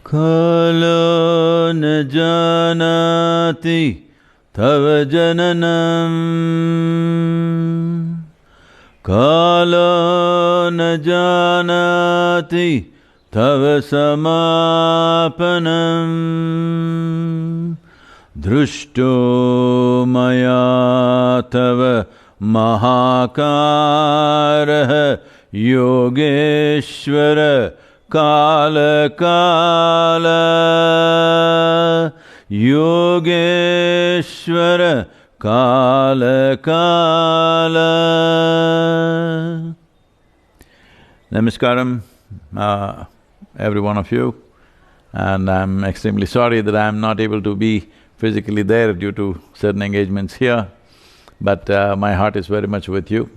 Kalo न जानति तव जननम Kalo न जानति तव समापनम Drushto maya तव महाकारः योगेश्वर काल काल योगेश्वर काल काल. Namaskaram, every one of you, and I'm extremely sorry that I'm not able to be physically there due to certain engagements here, but my heart is very much with you.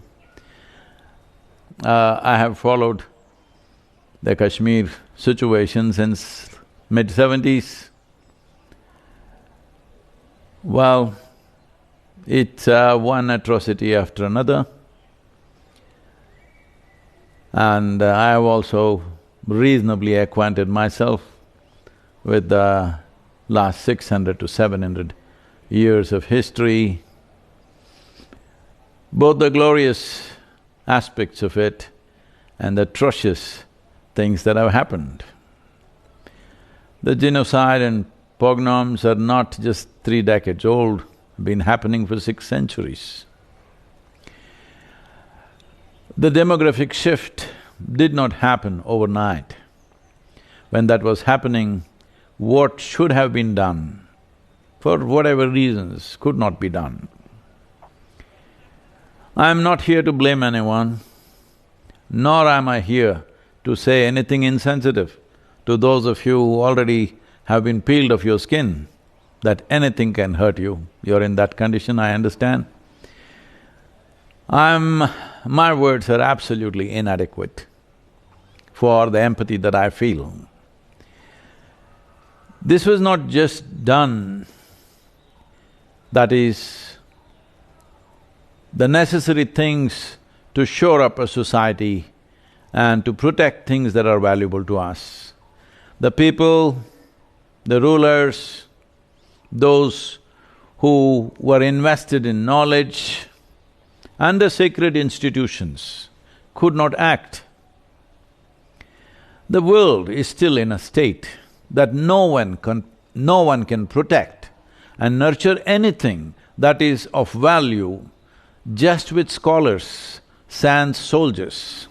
I have followed the Kashmir situation since mid-70s. Well, it's one atrocity after another, and I have also reasonably acquainted myself with the last 600 to 700 years of history, both the glorious aspects of it and the atrocious things that have happened. The genocide and pogroms are not just 3 decades old, been happening for 6 centuries. The demographic shift did not happen overnight. When that was happening, what should have been done, for whatever reasons, could not be done. I am not here to blame anyone, nor am I here to say anything insensitive to those of you who already have been peeled off your skin, that anything can hurt you. You're in that condition, I understand. My words are absolutely inadequate for the empathy that I feel. This was not just done, that is, the necessary things to shore up a society and to protect things that are valuable to us. The people, the rulers, those who were invested in knowledge and the sacred institutions could not act. The world is still in a state that no one can protect and nurture anything that is of value just with scholars, sans soldiers.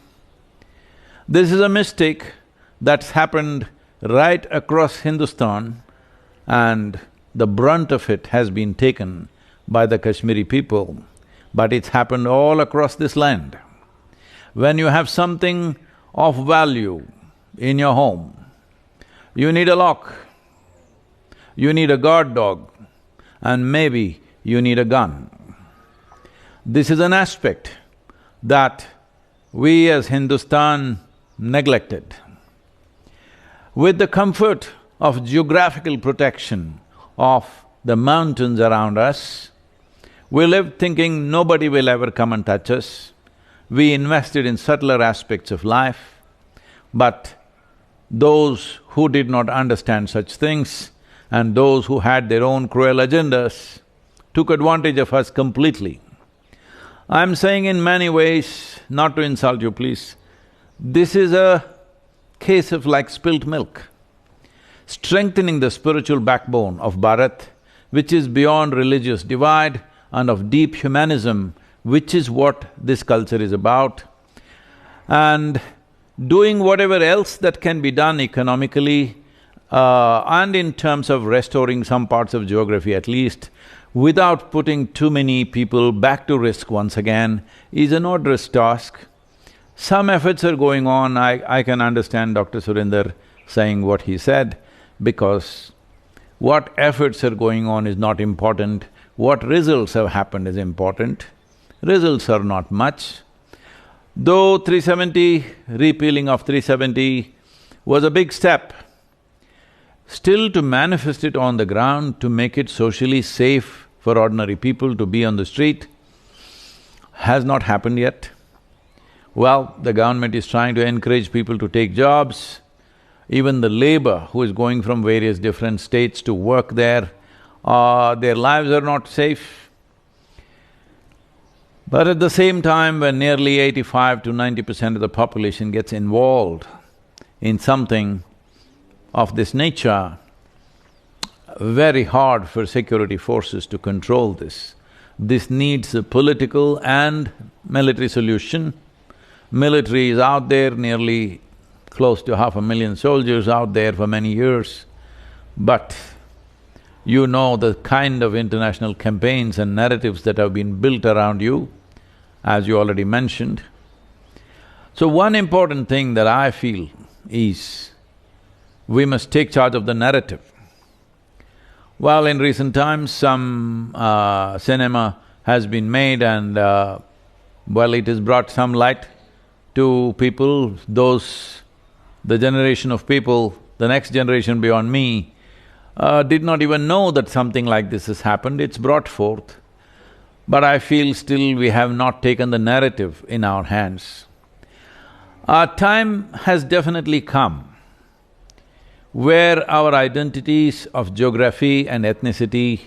This is a mistake that's happened right across Hindustan, and the brunt of it has been taken by the Kashmiri people, but it's happened all across this land. When you have something of value in your home, you need a lock, you need a guard dog, and maybe you need a gun. This is an aspect that we as Hindustan neglected. With the comfort of geographical protection of the mountains around us, we lived thinking nobody will ever come and touch us. We invested in subtler aspects of life, but those who did not understand such things and those who had their own cruel agendas took advantage of us completely. I'm saying in many ways, not to insult you please, this is a case of like spilt milk, strengthening the spiritual backbone of Bharat, which is beyond religious divide and of deep humanism, which is what this culture is about, and doing whatever else that can be done economically and in terms of restoring some parts of geography at least, without putting too many people back to risk once again, is an onerous task. Some efforts are going on. I can understand Dr. Surinder saying what he said, because what efforts are going on is not important, what results have happened is important. Results are not much. Though 370, repealing of 370 was a big step, still to manifest it on the ground, to make it socially safe for ordinary people to be on the street, has not happened yet. Well, the government is trying to encourage people to take jobs. even the labor who is going from various different states to work there, their lives are not safe. But at the same time, when nearly 85 to 90% of the population gets involved in something of this nature, very hard for security forces to control this. This needs a political and military solution. Military is out there, nearly close to 500,000 soldiers out there for many years, but you know the kind of international campaigns and narratives that have been built around you, as you already mentioned. So one important thing that I feel is, we must take charge of the narrative. Well, in recent times, some cinema has been made and well, it has brought some light to people, the generation of people, the next generation beyond me, did not even know that something like this has happened, it's brought forth. But I feel still we have not taken the narrative in our hands. Our time has definitely come where our identities of geography and ethnicity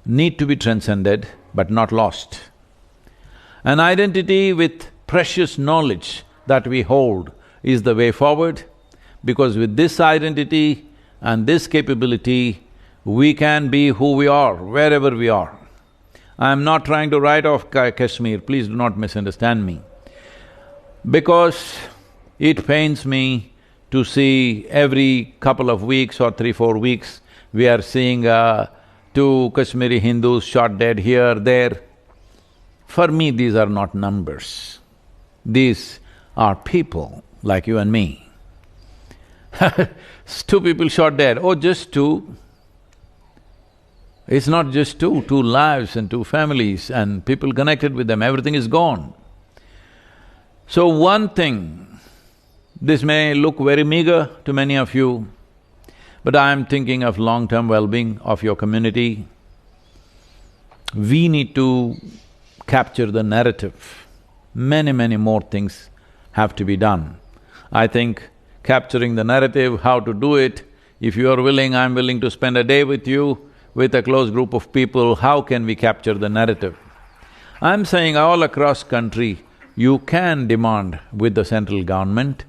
need to be transcended but not lost. An identity with precious knowledge that we hold is the way forward, because with this identity and this capability, we can be who we are, wherever we are. I'm not trying to write off Kashmir, please do not misunderstand me, because it pains me to see every couple of weeks or 3-4 weeks, we are seeing two Kashmiri Hindus shot dead here, there. For me, these are not numbers. These are people like you and me. Two people shot dead, oh, just two. It's not just two lives and two families and people connected with them, everything is gone. So one thing, this may look very meager to many of you, but I am thinking of long-term well-being of your community. We need to capture the narrative. Many more things have to be done. I think capturing the narrative, how to do it, if you are willing, I'm willing to spend a day with you, with a close group of people, how can we capture the narrative? I'm saying all across country, you can demand with the central government,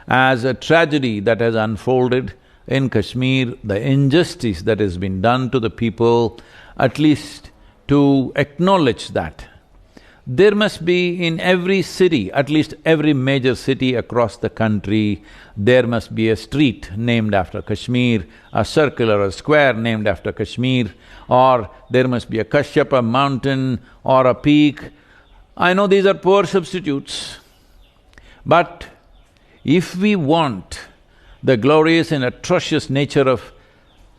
as a tragedy that has unfolded in Kashmir, the injustice that has been done to the people, at least to acknowledge that. There must be in every city, at least every major city across the country, there must be a street named after Kashmir, a circle or a square named after Kashmir, or there must be a Kashyapa mountain or a peak. I know these are poor substitutes, but if we want the glorious and atrocious nature of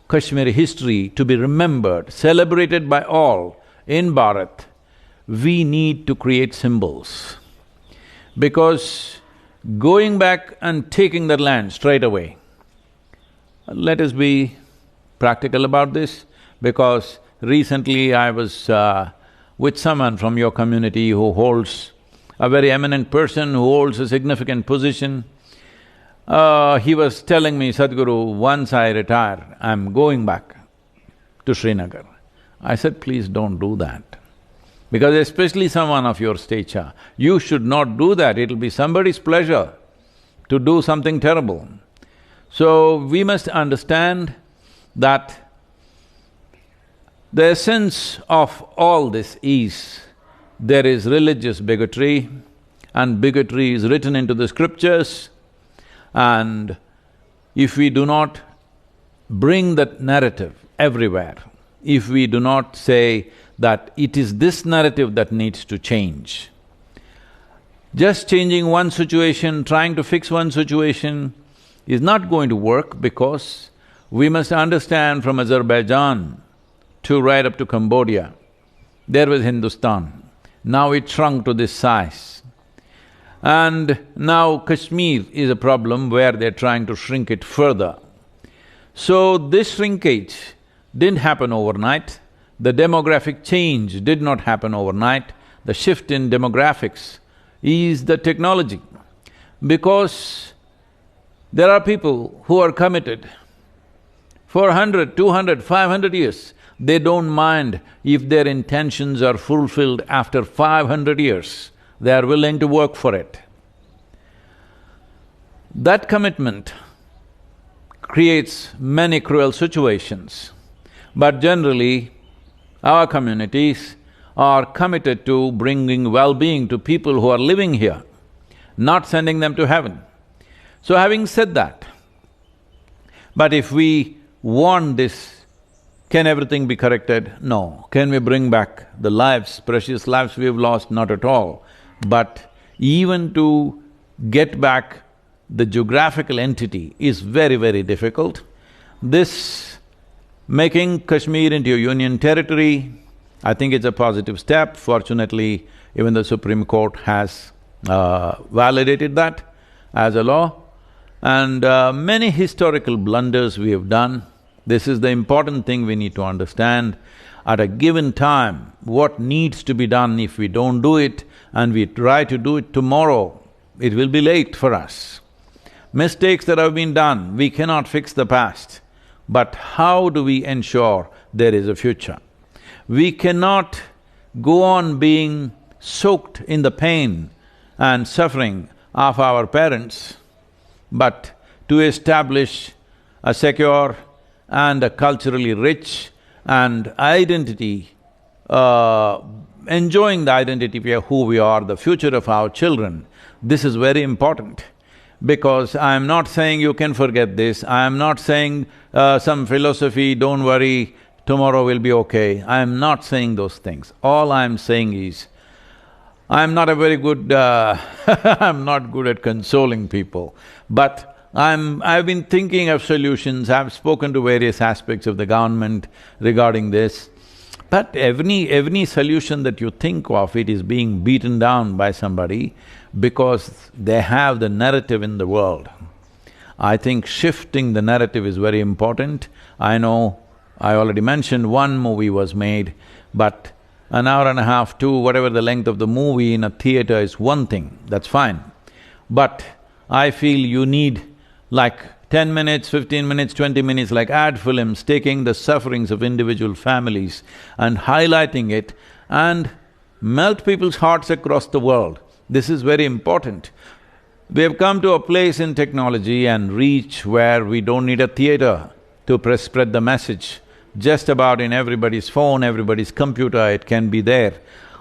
Kashmiri history to be remembered, celebrated by all in Bharat, we need to create symbols. Because going back and taking that land straight away, let us be practical about this, because recently I was with someone from your community who holds a very eminent person, who holds a significant position. He was telling me, Sadhguru, once I retire, I'm going back to Srinagar. I said, please don't do that. Because especially someone of your stature, you should not do that, it'll be somebody's pleasure to do something terrible. So we must understand that the essence of all this is, there is religious bigotry, and bigotry is written into the scriptures, and if we do not bring that narrative everywhere, if we do not say that it is this narrative that needs to change, just changing one situation, trying to fix one situation is not going to work, because we must understand from Azerbaijan to right up to Cambodia, there was Hindustan. Now it shrunk to this size. And now Kashmir is a problem where they're trying to shrink it further. So this shrinkage didn't happen overnight, the demographic change did not happen overnight, the shift in demographics is the technology. Because There are people who are committed for 100, 200, 500 years. They don't mind if their intentions are fulfilled after 500 years. They are willing to work for it. That commitment creates many cruel situations, but generally, our communities are committed to bringing well-being to people who are living here, not sending them to heaven. So having said that, but if we want this, can everything be corrected? No. Can we bring back the lives, precious lives we have lost? Not at all. But even to get back the geographical entity is very, very difficult. This making Kashmir into a union territory, I think it's a positive step. Fortunately, even the Supreme Court has validated that as a law. And many historical blunders we have done. This is the important thing we need to understand. At a given time, what needs to be done, if we don't do it and we try to do it tomorrow, it will be late for us. Mistakes that have been done, we cannot fix the past. But how do we ensure there is a future? We cannot go on being soaked in the pain and suffering of our parents, but to establish a secure and a culturally rich and identity, enjoying the identity of who we are, the future of our children, this is very important. Because I am not saying you can forget this, I am not saying some philosophy, don't worry, tomorrow will be okay. I am not saying those things. All I am saying is, I am not a very good I'm not good at consoling people, but I've been thinking of solutions, I've spoken to various aspects of the government regarding this. But every solution that you think of, it is being beaten down by somebody because they have the narrative in the world. I think shifting the narrative is very important. I know I already mentioned one movie was made, but an hour and a half, two, whatever the length of the movie in a theater is one thing, that's fine. But I feel you need like 10 minutes, 15 minutes, 20 minutes, like ad films, taking the sufferings of individual families and highlighting it and melt people's hearts across the world. This is very important. We have come to a place in technology and reach where we don't need a theater to spread the message. Just about in everybody's phone, everybody's computer, it can be there.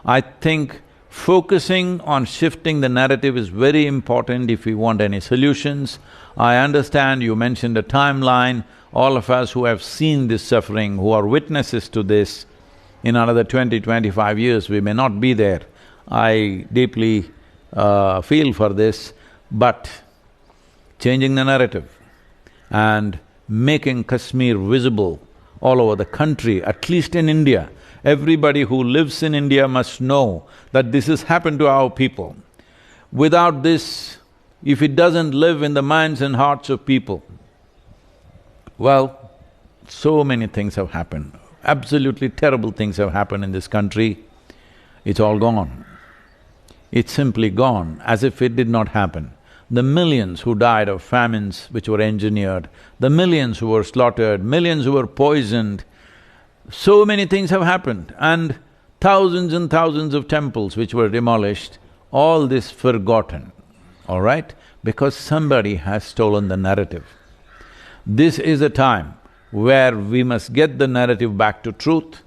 I think focusing on shifting the narrative is very important if we want any solutions. I understand you mentioned a timeline, all of us who have seen this suffering, who are witnesses to this, in another 20, 25 years we may not be there. I deeply feel for this, but changing the narrative and making Kashmir visible all over the country, at least in India. Everybody who lives in India must know that this has happened to our people. Without this, if it doesn't live in the minds and hearts of people, well, so many things have happened. Absolutely terrible things have happened in this country. It's all gone. It's simply gone, as if it did not happen. The millions who died of famines which were engineered, the millions who were slaughtered, millions who were poisoned, so many things have happened, and thousands of temples which were demolished, all this forgotten, all right? Because somebody has stolen the narrative. This is a time where we must get the narrative back to truth,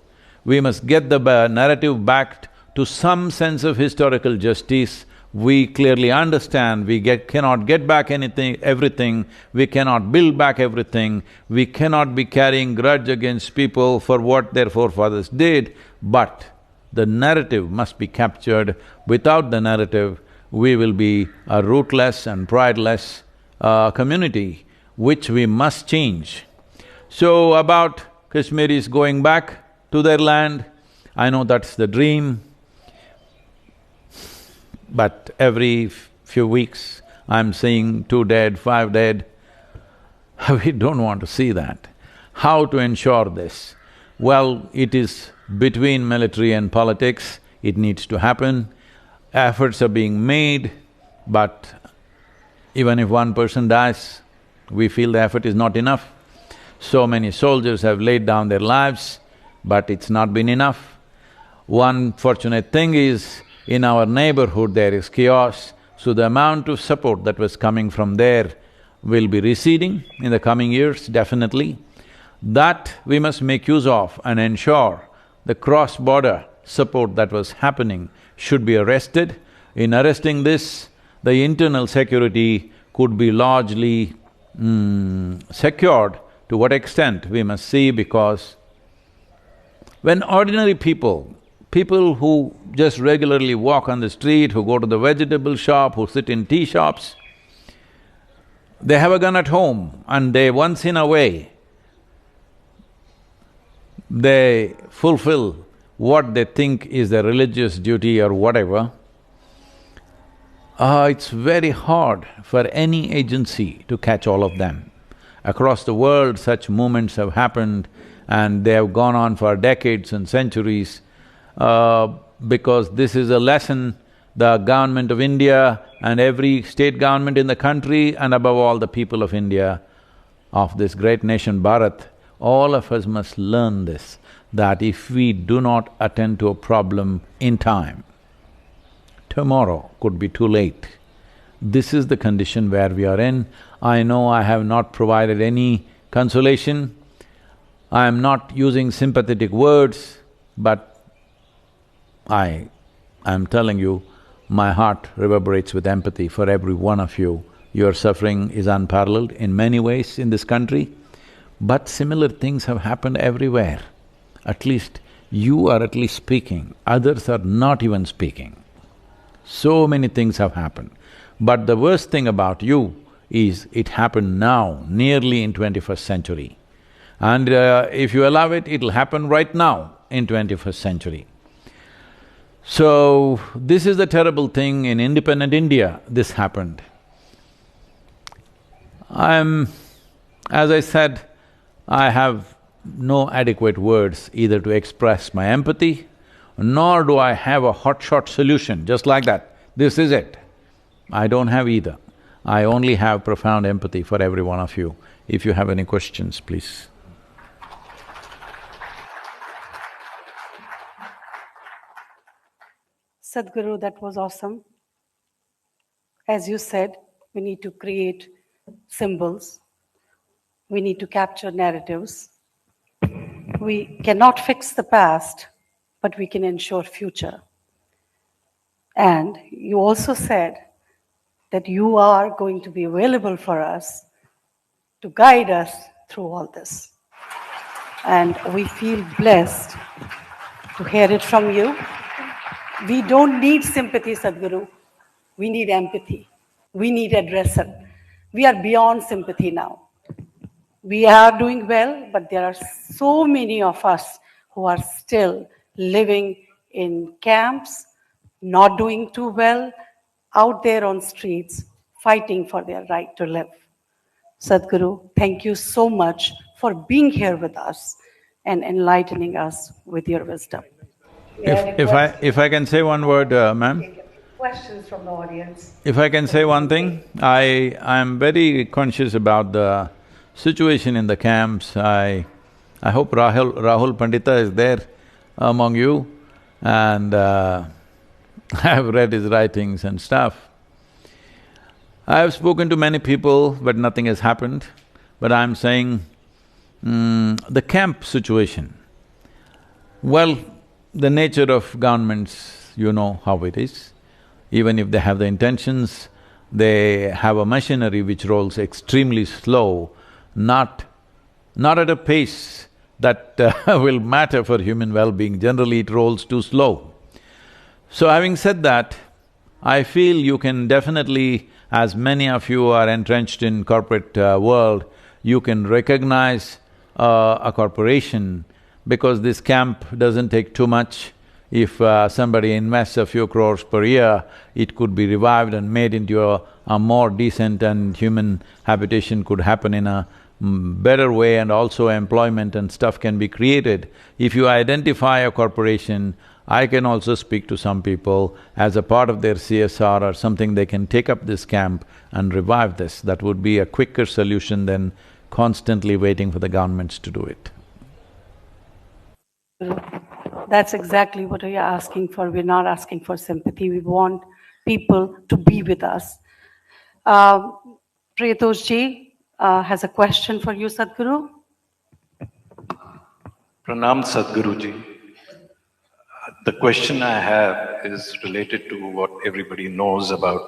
we must get the narrative back to some sense of historical justice. We clearly understand we cannot get back everything, we cannot build back everything, we cannot be carrying grudge against people for what their forefathers did, but the narrative must be captured. Without the narrative, we will be a rootless and prideless community, which we must change. So about Kashmiris going back to their land, I know that's the dream. But every few weeks, I'm seeing 2 dead, 5 dead. We don't want to see that. How to ensure this? Well, it is between military and politics, it needs to happen. Efforts are being made, but even if one person dies, We feel the effort is not enough. So many soldiers have laid down their lives, but it's not been enough. One fortunate thing is, in our neighborhood there is chaos, so the amount of support that was coming from there will be receding in the coming years, definitely. That we must make use of and ensure the cross-border support that was happening should be arrested. In arresting this, the internal security could be largely secured. To what extent, we must see, because when ordinary people who just regularly walk on the street, who go to the vegetable shop, who sit in tea shops, they have a gun at home and they once in a way, they fulfill what they think is their religious duty or whatever. It's very hard for any agency to catch all of them. Across the world, such movements have happened and they have gone on for decades and centuries, because this is a lesson the government of India and every state government in the country, and above all the people of India, of this great nation Bharat, all of us must learn this, that if we do not attend to a problem in time, tomorrow could be too late. This is the condition where we are in. I know I have not provided any consolation, I am not using sympathetic words, but I am telling you, my heart reverberates with empathy for every one of you. Your suffering is unparalleled in many ways in this country, but similar things have happened everywhere. At least you are at least speaking, others are not even speaking. So many things have happened. But the worst thing about you is it happened now, nearly in 21st century. And if you allow it, it'll happen right now in 21st century. So, this is the terrible thing. In independent India, this happened. As I said, I have no adequate words either to express my empathy, nor do I have a hotshot solution, just like that, this is it. I don't have either. I only have profound empathy for every one of you. If you have any questions, please. Sadhguru, that was awesome. As you said, we need to create symbols. We need to capture narratives. We cannot fix the past, but we can ensure future. And you also said that you are going to be available for us to guide us through all this. And we feel blessed to hear it from you. We don't need sympathy, Sadhguru. We need empathy. We need addressal. We are beyond sympathy now. We are doing well, but there are so many of us who are still living in camps, not doing too well, out there on streets, fighting for their right to live. Sadhguru, thank you so much for being here with us and enlightening us with your wisdom. If I can say one word, ma'am? Questions from the audience. If I can say one thing, I am very conscious about the situation in the camps. I hope Rahul Pandita is there among you, and I have read his writings and stuff. I have spoken to many people, but nothing has happened. But I'm saying, the camp situation, well, the nature of governments, you know how it is. Even if they have the intentions, they have a machinery which rolls extremely slow, not at a pace that will matter for human well-being. Generally, it rolls too slow. So having said that, I feel you can definitely, as many of you are entrenched in corporate world, you can recognize a corporation, because this camp doesn't take too much. If somebody invests a few crores per year, it could be revived and made into a more decent and human habitation could happen in a better way, and also employment and stuff can be created. If you identify a corporation, I can also speak to some people as a part of their CSR or something, they can take up this camp and revive this. That would be a quicker solution than constantly waiting for the governments to do it. That's exactly what we are asking for. We're not asking for sympathy. We want people to be with us. Priyatosh ji has a question for you, Sadhguru. Pranam Sadhguru ji. The question I have is related to what everybody knows about,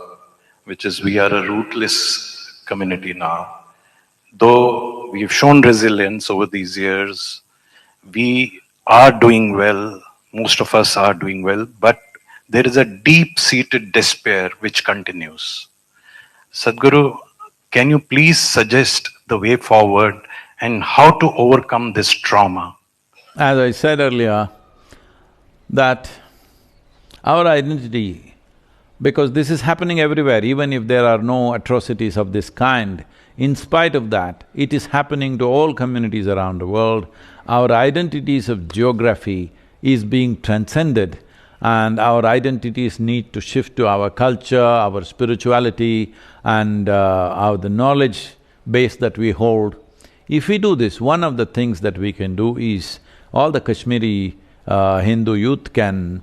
which is we are a rootless community now. Though we've shown resilience over these years, we are doing well, most of us are doing well, but there is a deep-seated despair which continues. Sadhguru, can you please suggest the way forward and how to overcome this trauma? As I said earlier, that our identity, because this is happening everywhere, even if there are no atrocities of this kind, in spite of that, it is happening to all communities around the world. Our identities of geography is being transcended, and our identities need to shift to our culture, our spirituality and the knowledge base that we hold. If we do this, one of the things that we can do is all the Kashmiri Hindu youth can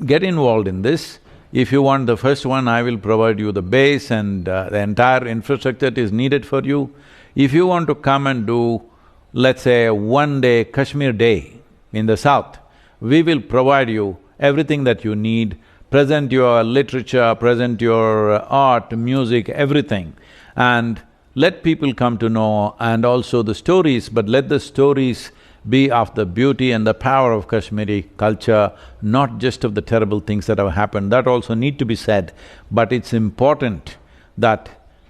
get involved in this. If you want the first one, I will provide you the base and the entire infrastructure that is needed for you. If you want to come and do, let's say, a one-day Kashmir day in the south, we will provide you everything that you need, present your literature, present your art, music, everything, and let people come to know, and also the stories, but let the stories be of the beauty and the power of Kashmiri culture, not just of the terrible things that have happened. That also need to be said, but it's important that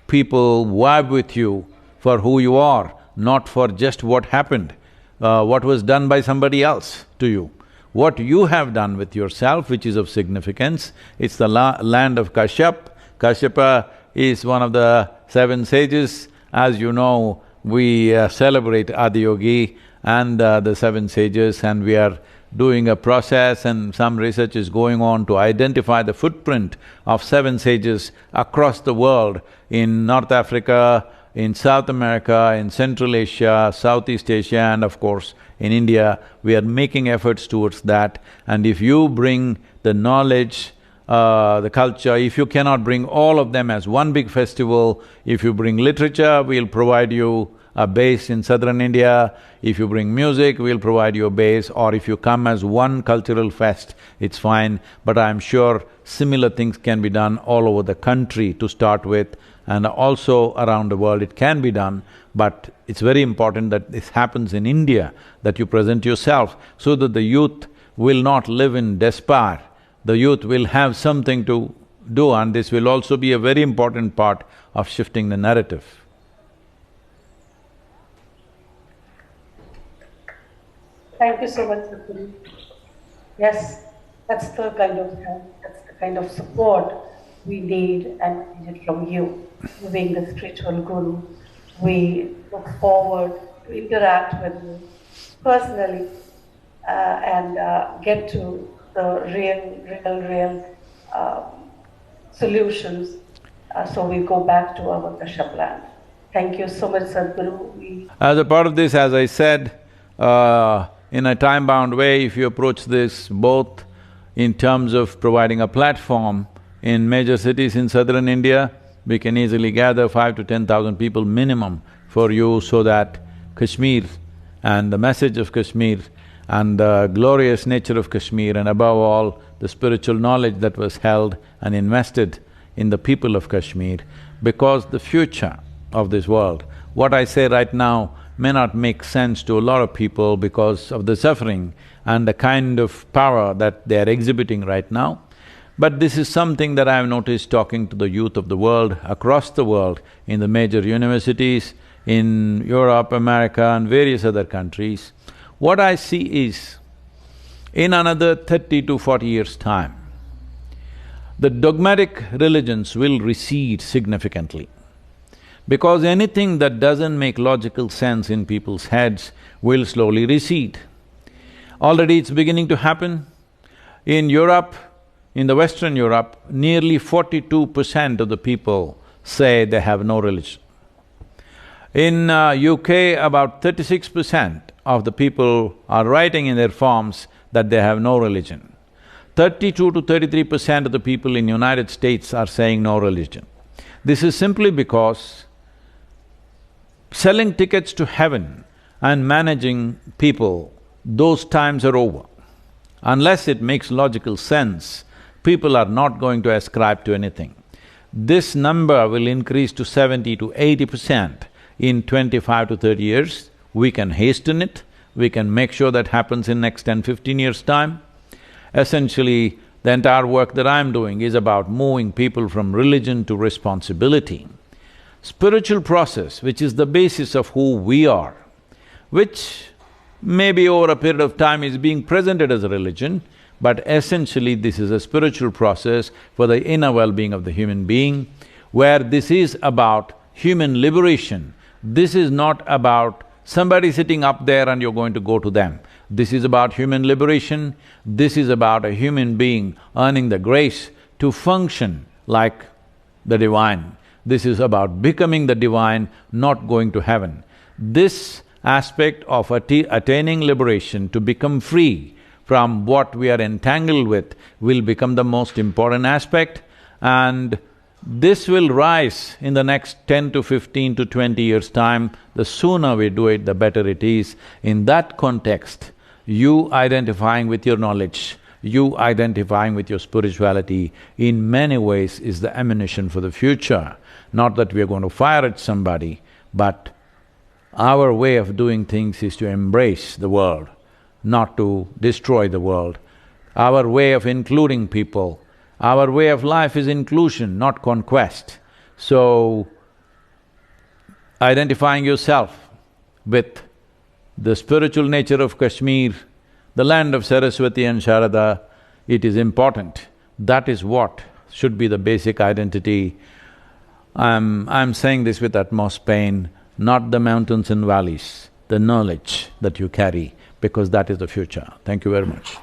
people vibe with you for who you are, not for just what happened, what was done by somebody else to you. What you have done with yourself, which is of significance, it's the land of Kashyap. Kashyapa is one of the 7 sages. As you know, we celebrate Adiyogi and the 7 sages, and we are doing a process, and some research is going on to identify the footprint of 7 sages across the world, in North Africa, in South America, in Central Asia, Southeast Asia, and of course in India. We are making efforts towards that, and if you bring the knowledge, the culture, if you cannot bring all of them as one big festival, if you bring literature, we'll provide you a base in southern India. If you bring music, we'll provide you a base, or if you come as one cultural fest, it's fine. But I'm sure similar things can be done all over the country to start with, and also around the world it can be done. But it's very important that this happens in India, that you present yourself, so that the youth will not live in despair. The youth will have something to do, and this will also be a very important part of shifting the narrative. Thank you so much, Sadhguru. Yes, that's the kind of help, that's the kind of support we need, and we need from you. You being the spiritual guru, we look forward to interact with you personally and get to the real solutions, so we go back to our Kashyap land. Thank you so much, Sadhguru. As a part of this, as I said, in a time-bound way, if you approach this both in terms of providing a platform in major cities in southern India, we can easily gather 5 to 10,000 people minimum for you, so that Kashmir and the message of Kashmir and the glorious nature of Kashmir, and above all, the spiritual knowledge that was held and invested in the people of Kashmir, because the future of this world, what I say right now may not make sense to a lot of people because of the suffering and the kind of power that they are exhibiting right now. But this is something that I have noticed talking to the youth of the world, across the world, in the major universities, in Europe, America and various other countries. What I see is, in another 30 to 40 years' time, the dogmatic religions will recede significantly, because anything that doesn't make logical sense in people's heads will slowly recede. Already it's beginning to happen. In Europe, in the Western Europe, nearly 42% of the people say they have no religion. In UK, about 36% of the people are writing in their forms that they have no religion. 32 to 33% of the people in United States are saying no religion. This is simply because selling tickets to heaven and managing people, those times are over. Unless it makes logical sense, people are not going to ascribe to anything. This number will increase to 70 to 80% in 25 to 30 years. We can hasten it, we can make sure that happens in next 10, 15 years' time. Essentially, the entire work that I'm doing is about moving people from religion to responsibility. Spiritual process, which is the basis of who we are, which maybe over a period of time is being presented as a religion, but essentially this is a spiritual process for the inner well-being of the human being, where this is about human liberation. This is not about somebody sitting up there and you're going to go to them. This is about human liberation, this is about a human being earning the grace to function like the divine. This is about becoming the divine, not going to heaven. This aspect of attaining liberation to become free from what we are entangled with will become the most important aspect, and this will rise in the next 10 to 15 to 20 years' time. The sooner we do it, the better it is. In that context, you identifying with your knowledge, you identifying with your spirituality, in many ways is the ammunition for the future. Not that we are going to fire at somebody, but our way of doing things is to embrace the world, not to destroy the world. Our way of including people, our way of life is inclusion, not conquest. So, identifying yourself with the spiritual nature of Kashmir, the land of Saraswati and Sharada, it is important. That is what should be the basic identity. I'm saying this with utmost pain, not the mountains and valleys, the knowledge that you carry, because that is the future. Thank you very much.